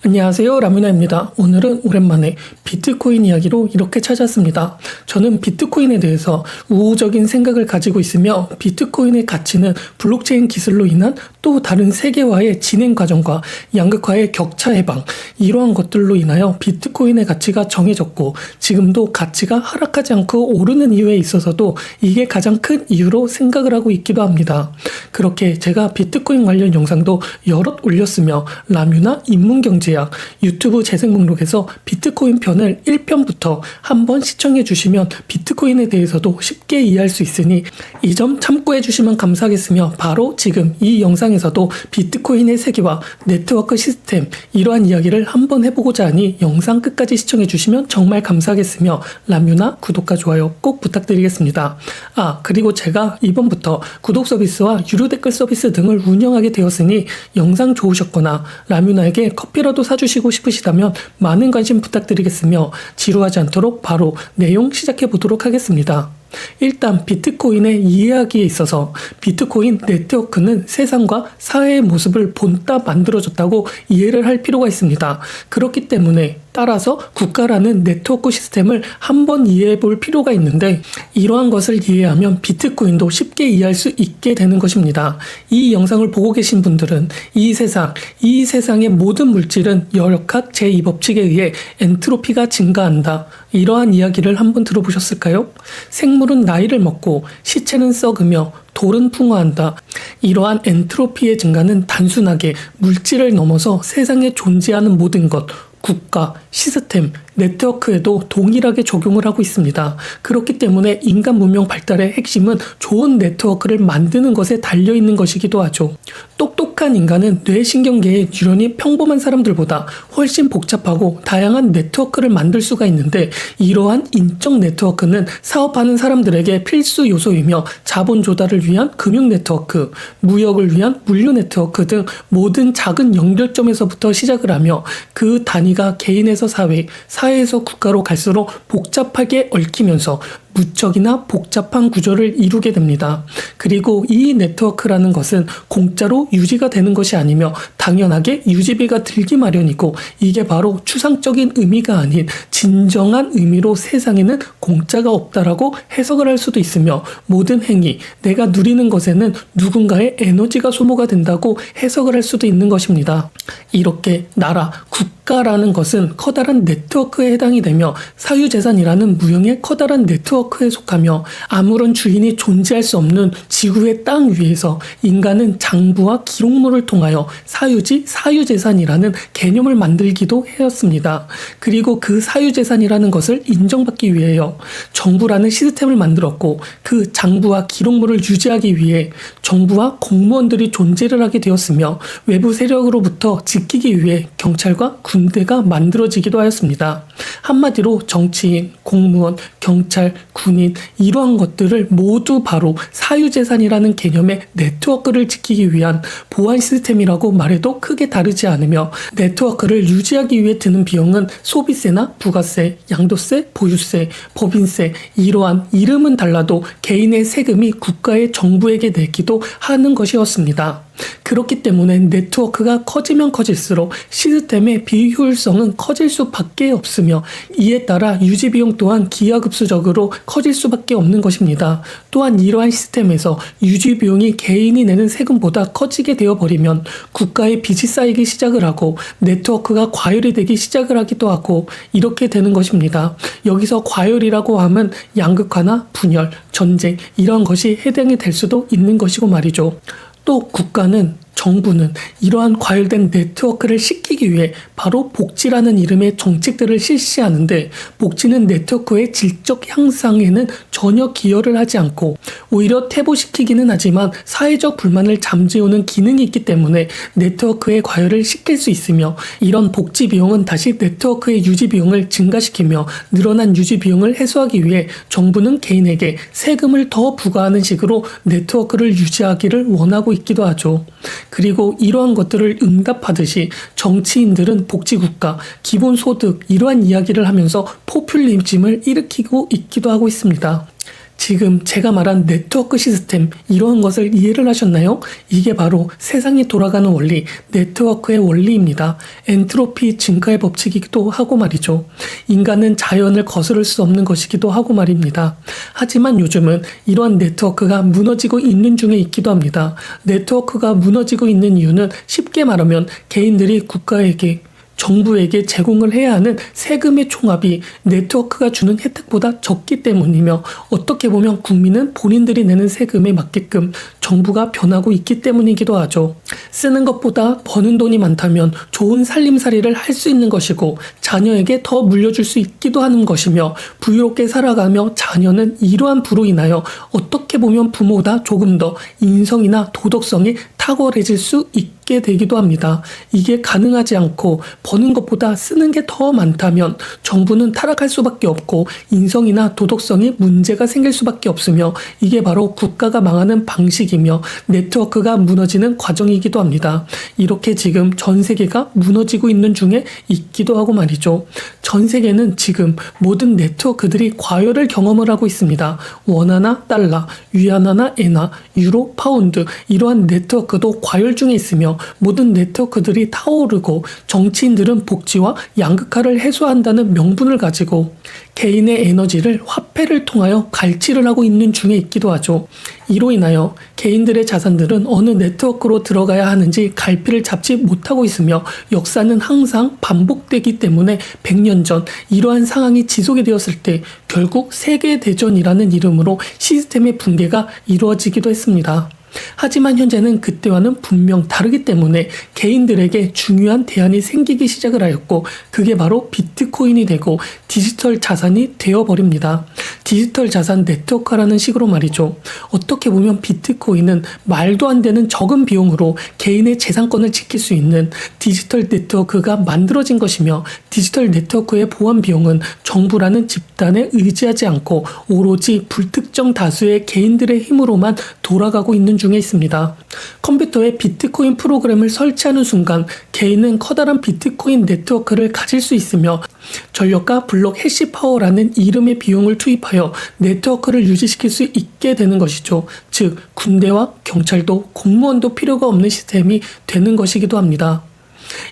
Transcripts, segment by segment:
안녕하세요, 라뮤나입니다. 오늘은 오랜만에 비트코인 이야기로 이렇게 찾아왔습니다. 저는 비트코인에 대해서 우호적인 생각을 가지고 있으며 비트코인의 가치는 블록체인 기술로 인한 또 다른 세계화의 진행 과정과 양극화의 격차 해방, 이러한 것들로 인하여 비트코인의 가치가 정해졌고 지금도 가치가 하락하지 않고 오르는 이유에 있어서도 이게 가장 큰 이유로 생각을 하고 있기도 합니다. 그렇게 제가 비트코인 관련 영상도 여럿 올렸으며 라뮤나 인문경제학 유튜브 재생 목록에서 비트코인 편을 1편부터 한번 시청해 주시면 비트코인에 대해서도 쉽게 이해할 수 있으니 이 점 참고해 주시면 감사하겠으며, 바로 지금 이 영상에서도 비트코인의 세계와 네트워크 시스템, 이러한 이야기를 한번 해보고자 하니 영상 끝까지 시청해 주시면 정말 감사하겠으며 라뮤나 구독과 좋아요 꼭 부탁드리겠습니다. 그리고 제가 이번부터 구독 서비스와 유료 댓글 서비스 등을 운영하게 되었으니 영상 좋으셨거나 라뮤나에게 커피라도 사주시고 싶으시다면 많은 관심 부탁드리겠으며 지루하지 않도록 바로 내용 시작해 보도록 하겠습니다. 일단 비트코인의 이해하기에 있어서 비트코인 네트워크는 세상과 사회의 모습을 본따 만들어졌다고 이해를 할 필요가 있습니다. 그렇기 때문에 따라서 국가라는 네트워크 시스템을 한번 이해해 볼 필요가 있는데, 이러한 것을 이해하면 비트코인도 쉽게 이해할 수 있게 되는 것입니다. 이 영상을 보고 계신 분들은 이 세상의 모든 물질은 열역학 제2법칙에 의해 엔트로피가 증가한다, 이러한 이야기를 한번 들어보셨을까요? 생물은 나이를 먹고 시체는 썩으며 돌은 풍화한다. 이러한 엔트로피의 증가는 단순하게 물질을 넘어서 세상에 존재하는 모든 것, 국가, 시스템, 네트워크에도 동일하게 적용을 하고 있습니다. 그렇기 때문에 인간 문명 발달의 핵심은 좋은 네트워크를 만드는 것에 달려있는 것이기도 하죠. 똑똑한 인간은 뇌신경계의 뉴런이 평범한 사람들보다 훨씬 복잡하고 다양한 네트워크를 만들 수가 있는데, 이러한 인적 네트워크는 사업하는 사람들에게 필수 요소이며 자본 조달을 위한 금융 네트워크, 무역을 위한 물류 네트워크 등 모든 작은 연결점에서부터 시작을 하며 그 단위가 개인에서 사회에서 국가로 갈수록 복잡하게 얽히면서 무척이나 복잡한 구조를 이루게 됩니다. 그리고 이 네트워크라는 것은 공짜로 유지가 되는 것이 아니며 당연하게 유지비가 들기 마련이고, 이게 바로 추상적인 의미가 아닌 진정한 의미로 세상에는 공짜가 없다라고 해석을 할 수도 있으며, 모든 행위, 내가 누리는 것에는 누군가의 에너지가 소모가 된다고 해석을 할 수도 있는 것입니다. 이렇게 나라, 국가라는 것은 커다란 네트워크에 해당이 되며 사유재산이라는 무형의 커다란 네트워크에 속하며, 아무런 주인이 존재할 수 없는 지구의 땅 위에서 인간은 장부와 기록물을 통하여 사유재산이라는 개념을 만들기도 하였습니다. 그리고 그 사유재산이라는 것을 인정받기 위해요, 정부라는 시스템을 만들었고, 그 장부와 기록물을 유지하기 위해 정부와 공무원들이 존재를 하게 되었으며, 외부 세력으로부터 지키기 위해 경찰과 군대가 만들어지기도 하였습니다. 한마디로 정치인, 공무원, 경찰, 군인, 이러한 것들을 모두 바로 사유재산이라는 개념의 네트워크를 지키기 위한 보안 시스템이라고 말해도 크게 다르지 않으며, 네트워크를 유지하기 위해 드는 비용은 소비세나 부가세, 양도세, 보유세, 법인세, 이러한 이름은 달라도 개인의 세금이 국가의 정부에게 내기도 하는 것이었습니다. 그렇기 때문에 네트워크가 커지면 커질수록 시스템의 비효율성은 커질 수밖에 없으며, 이에 따라 유지비용 또한 기하급수적으로 커질 수밖에 없는 것입니다. 또한 이러한 시스템에서 유지비용이 개인이 내는 세금보다 커지게 되어버리면 국가의 빚이 쌓이기 시작을 하고 네트워크가 과열이 되기 시작을 하기도 하고, 이렇게 되는 것입니다. 여기서 과열이라고 하면 양극화나 분열, 전쟁, 이러한 것이 해당이 될 수도 있는 것이고 말이죠. 또 국가는, 정부는 이러한 과열된 네트워크를 시키기 위해 바로 복지라는 이름의 정책들을 실시하는데, 복지는 네트워크의 질적 향상에는 전혀 기여를 하지 않고 오히려 퇴보시키기는 하지만 사회적 불만을 잠재우는 기능이 있기 때문에 네트워크의 과열을 시킬 수 있으며, 이런 복지 비용은 다시 네트워크의 유지 비용을 증가시키며 늘어난 유지 비용을 해소하기 위해 정부는 개인에게 세금을 더 부과하는 식으로 네트워크를 유지하기를 원하고 있기도 하죠. 그리고 이러한 것들을 응답하듯이 정치인들은 복지국가, 기본소득, 이러한 이야기를 하면서 포퓰리즘을 일으키고 있기도 하고 있습니다. 지금 제가 말한 네트워크 시스템, 이러한 것을 이해를 하셨나요? 이게 바로 세상이 돌아가는 원리, 네트워크의 원리입니다. 엔트로피 증가의 법칙이기도 하고 말이죠. 인간은 자연을 거스를 수 없는 것이기도 하고 말입니다. 하지만 요즘은 이러한 네트워크가 무너지고 있는 중에 있기도 합니다. 네트워크가 무너지고 있는 이유는 쉽게 말하면 개인들이 국가에게, 정부에게 제공을 해야 하는 세금의 총합이 네트워크가 주는 혜택보다 적기 때문이며, 어떻게 보면 국민은 본인들이 내는 세금에 맞게끔 정부가 변하고 있기 때문이기도 하죠. 쓰는 것보다 버는 돈이 많다면 좋은 살림살이를 할 수 있는 것이고, 자녀에게 더 물려줄 수 있기도 하는 것이며, 부유롭게 살아가며 자녀는 이러한 부로 인하여 어떻게 보면 부모보다 조금 더 인성이나 도덕성이 탁월해질 수 있게 되기도 합니다. 이게 가능하지 않고 버는 것보다 쓰는 게 더 많다면 정부는 타락할 수밖에 없고 인성이나 도덕성이 문제가 생길 수밖에 없으며, 이게 바로 국가가 망하는 방식이며 네트워크가 무너지는 과정이기도 합니다. 이렇게 지금 전 세계가 무너지고 있는 중에 있기도 하고 말이죠. 전 세계는 지금 모든 네트워크들이 과열을 경험을 하고 있습니다. 원화나 달러, 위안화나 엔화, 유로, 파운드, 이러한 네트워크도 과열 중에 있으며, 모든 네트워크들이 타오르고 정치인들은 복지와 양극화를 해소한다는 명분을 가지고 개인의 에너지를 화폐를 통하여 갈취를 하고 있는 중에 있기도 하죠. 이로 인하여 개인들의 자산들은 어느 네트워크로 들어가야 하는지 갈피를 잡지 못하고 있으며, 역사는 항상 반복되기 때문에 100년 전 이러한 상황이 지속이 되었을 때 결국 세계대전이라는 이름으로 시스템의 붕괴가 이루어지기도 했습니다. 하지만 현재는 그때와는 분명 다르기 때문에 개인들에게 중요한 대안이 생기기 시작을 하였고, 그게 바로 비트코인이 되고 디지털 자산이 되어버립니다. 디지털 자산 네트워크라는 식으로 말이죠. 어떻게 보면 비트코인은 말도 안 되는 적은 비용으로 개인의 재산권을 지킬 수 있는 디지털 네트워크가 만들어진 것이며, 디지털 네트워크의 보안 비용은 정부라는 집단에 의지하지 않고 오로지 불특정 다수의 개인들의 힘으로만 돌아가고 있는 중에 있습니다. 컴퓨터에 비트코인 프로그램을 설치하는 순간 개인은 커다란 비트코인 네트워크를 가질 수 있으며, 전력과 블록 해시 파워라는 이름의 비용을 투입하여 네트워크를 유지시킬 수 있게 되는 것이죠. 즉 군대와 경찰도 공무원도 필요가 없는 시스템이 되는 것이기도 합니다.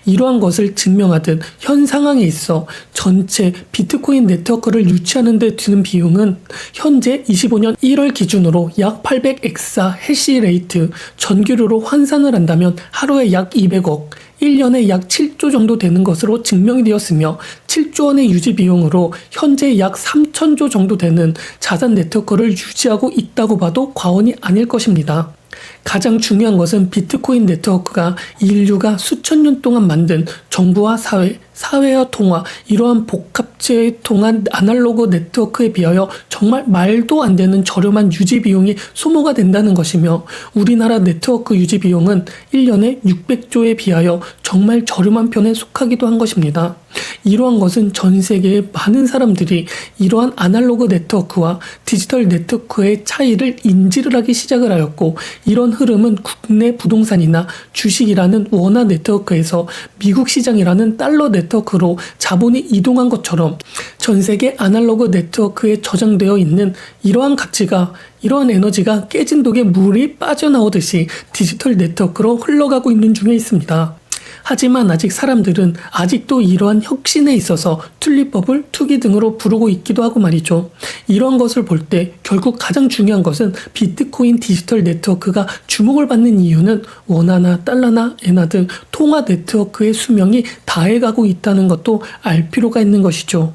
이러한 것을 증명하듯 현 상황에 있어 전체 비트코인 네트워크를 유치하는 데 드는 비용은 현재 25년 1월 기준으로 약 800엑사 해시레이트, 전기료로 환산을 한다면 하루에 약 200억, 1년에 약 7조 정도 되는 것으로 증명이 되었으며, 7조 원의 유지 비용으로 현재 약 3천조 정도 되는 자산 네트워크를 유지하고 있다고 봐도 과언이 아닐 것입니다. 가장 중요한 것은 비트코인 네트워크가 인류가 수천 년 동안 만든 정부와 사회와 통화, 이러한 복합체에 통한 아날로그 네트워크에 비하여 정말 말도 안 되는 저렴한 유지 비용이 소모가 된다는 것이며, 우리나라 네트워크 유지 비용은 1년에 600조에 비하여 정말 저렴한 편에 속하기도 한 것입니다. 이러한 것은 전 세계의 많은 사람들이 이러한 아날로그 네트워크와 디지털 네트워크의 차이를 인지를 하기 시작을 하였고, 이런 흐름은 국내 부동산이나 주식이라는 원화 네트워크에서 미국 시장이라는 달러 네트워크로 자본이 이동한 것처럼 전 세계 아날로그 네트워크에 저장되어 있는 이러한 가치가, 이러한 에너지가 깨진 독에 물이 빠져나오듯이 디지털 네트워크로 흘러가고 있는 중에 있습니다. 하지만 아직 사람들은 아직도 이러한 혁신에 있어서 튤립법을 투기 등으로 부르고 있기도 하고 말이죠. 이런 것을 볼 때 결국 가장 중요한 것은 비트코인 디지털 네트워크가 주목을 받는 이유는 원화나 달러나 엔화 등 통화 네트워크의 수명이 다해가고 있다는 것도 알 필요가 있는 것이죠.